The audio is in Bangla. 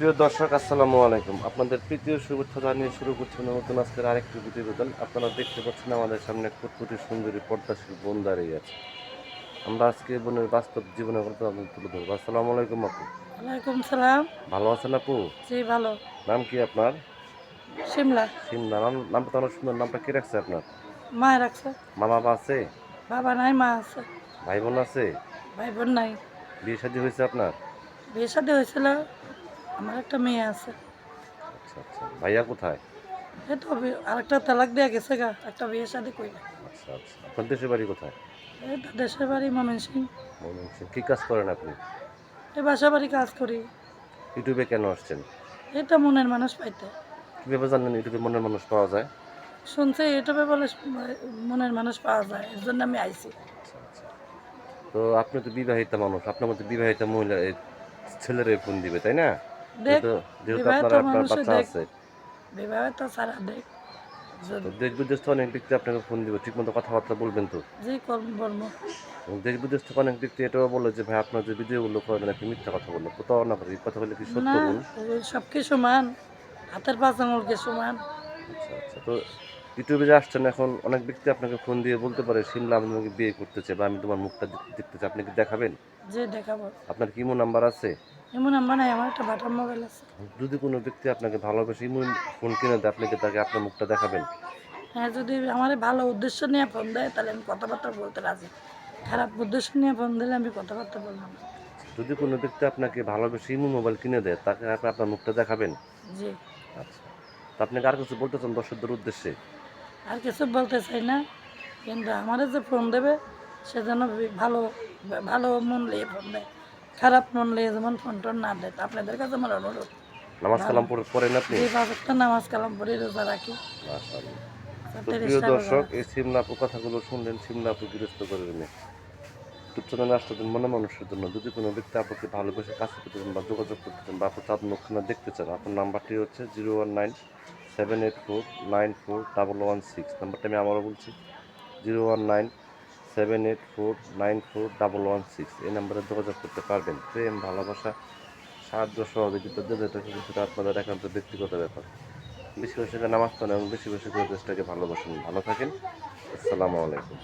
প্রিয় দর্শক, আসসালামু আলাইকুম। আপনাদের তৃতীয় শুভেচ্ছা জানিয়ে শুরু করছি নতুন আজকের আরেকটি প্রতিবেদন। আপনারা দেখতে পাচ্ছেন আমাদের সামনে ফুটফুটে সুন্দরী পর্দাশীল বোন দাঁড়িয়ে আছে। আমরা আজকে বোনের বাস্তব জীবনের গল্প আপনাদের তুলে ধরবো। আসসালামু আলাইকুম আপু। ওয়ালাইকুম সালাম। ভালো আছেন আপু? জি ভালো। নাম কি আপনার? সিমলা। সিমলা। নামটা তো অনেক সুন্দর। নামটা কে রাখছে আপনার? মা রাখছে। মা বাবা আছে? বাবা নাই, মা আছে। ভাই বোন আছে? ভাই বোন নাই। বিয়ে শাদী হয়েছে আপনার? বিয়ে শাদী হয়েছিল, আমার একটা মেয়ে আছে। আচ্ছা আচ্ছা। ভাইয়া কোথায়? এই তো আরেকটা তালাক দেয়া গেছে গা, একটা বিয়ে শাদী কইরা। আচ্ছা আচ্ছা। আপনার দেশের বাড়ি কোথায়? এই তো দেশের বাড়ি ময়মনসিং। ময়মনসিংহ। কি কাজ করেন আপনি? এই বাসা বাড়ি কাজ করি। ইউটিউবে কেন আসছেন? এটা মনের মানুষ পাইতে কিভাবে জানলেন ইউটিউবে মনের মানুষ পাওয়া যায়? শুনছে, ইউটিউবে বলে মনের মানুষ পাওয়া যায়, এর জন্য আমি আইছি। আচ্ছা আচ্ছা। তো আপনি তো বিবাহিতা মানুষ, আপনার মতো বিবাহিতা মহিলা ছেলেরে ফোন দিবে, তাই না? দেখ, যেহেতু যেহেতু বিবাহিত আপনার মানুষে বাচ্চা দেখ, আছে। বিবাহিত ছাড়া দেখ। আচ্ছা, তো দেশ বিদেশ থেকে অনেক ব্যক্তি আপনাকে ফোন দিবে, ঠিক মতো কথাবার্তা বলবেন তো? যে কর্ম বলবো। এবং দেশ বিদেশ থেকে অনেক ব্যক্তি এটাও বলে যে ভাই আপনার যে ভিডিওগুলো করেন আপনি মিথ্যা কথা বলেন, প্রতারণা করেন। এই কথাগুলো কি সত্য না, বোন? সব কি সমান? হাতের পাঁচ আঙুল কি সমান? আচ্ছা আচ্ছা। তো ইউটিউবে যে আসছেন, এখন অনেক ব্যক্তি আপনাকে ফোন দিয়ে বলতে পারে শিমলা আমি তোমাকে বিয়ে করতে চাই বা আমি তোমার মুখটা দেখতে চাই, আপনি কি দেখাবেন? যে দেখাবো। আপনার কি ইমো নাম্বার আছে? এমন আমার নাই, আমার একটা বাটার মোবাইল আছে। যদি কোনো ব্যক্তি আপনাকে ভালোবেসে ইমো ফোন কিনে দেয়, আপনি কি তাকে আপনার মুখটা দেখাবেন? হ্যাঁ, যদি আমার ভালো উদ্দেশ্য নিয়ে ফোন দেয় তাহলে আমি কথাবার্তা বলতে রাজি। খারাপ উদ্দেশ্য নিয়ে ফোন দিলে আমি কথাবার্তা বলবো না। যদি কোনো ব্যক্তি আপনাকে ভালোবেসে ইমো মোবাইল কিনে দেয়, তাকে আপনি আপনার মুখটা দেখাবেন? জি। আচ্ছা। তো আপনি আর কিছু বলতে চান দর্শকদের উদ্দেশ্যে? আর কিছু বলতে চাই না, কিন্তু আমারে যে ফোন দেবে সে যেন ভালো ভালো মন নিয়ে ফোন দেয়, খারাপ মন নিয়ে যেমন ফোন টোন না দেয়। তা আপনাদের কাছে আমার অনুরোধ। নামাজ ভালো, কালাম পড়েন আপনি? যে পাঁচ ওয়াক্ত নামাজ কালাম পড়ি, রোজা রাখি, মাশাআল্লাহ। তো প্রিয় 30টা রোজা দর্শক, রাখি। এই সিমলা আপু কথাগুলো শুনলেন, সিমলা আপু গৃহস্থ করে নেন। ইউটিউব চ্যানেলে আসতেছেন মনে মানুষের জন্য। যদি কোনো ব্যক্তি আপনাকে ভালোবেসে কাছে পেতে চান বা যোগাযোগ করতে চান বা আপনি তার মুখখানা দেখতে চান, আপনার নাম্বারটি হচ্ছে 019 784 94 116। নাম্বারটা আমি আবারও বলছি, 019 784 94 116। এই নাম্বারে যোগাযোগ করতে পারবেন। প্রেম, ভালোবাসা, সাহায্য, সহযোগিতা দেবে, সেটা আপনাদের একান্ত ব্যক্তিগত ব্যাপার। বেশি বেশি করে নামাজ পড়েন এবং বেশি বেশি করে দেশটাকে ভালোবাসেন। ভালো থাকেন। আসসালামু আলাইকুম।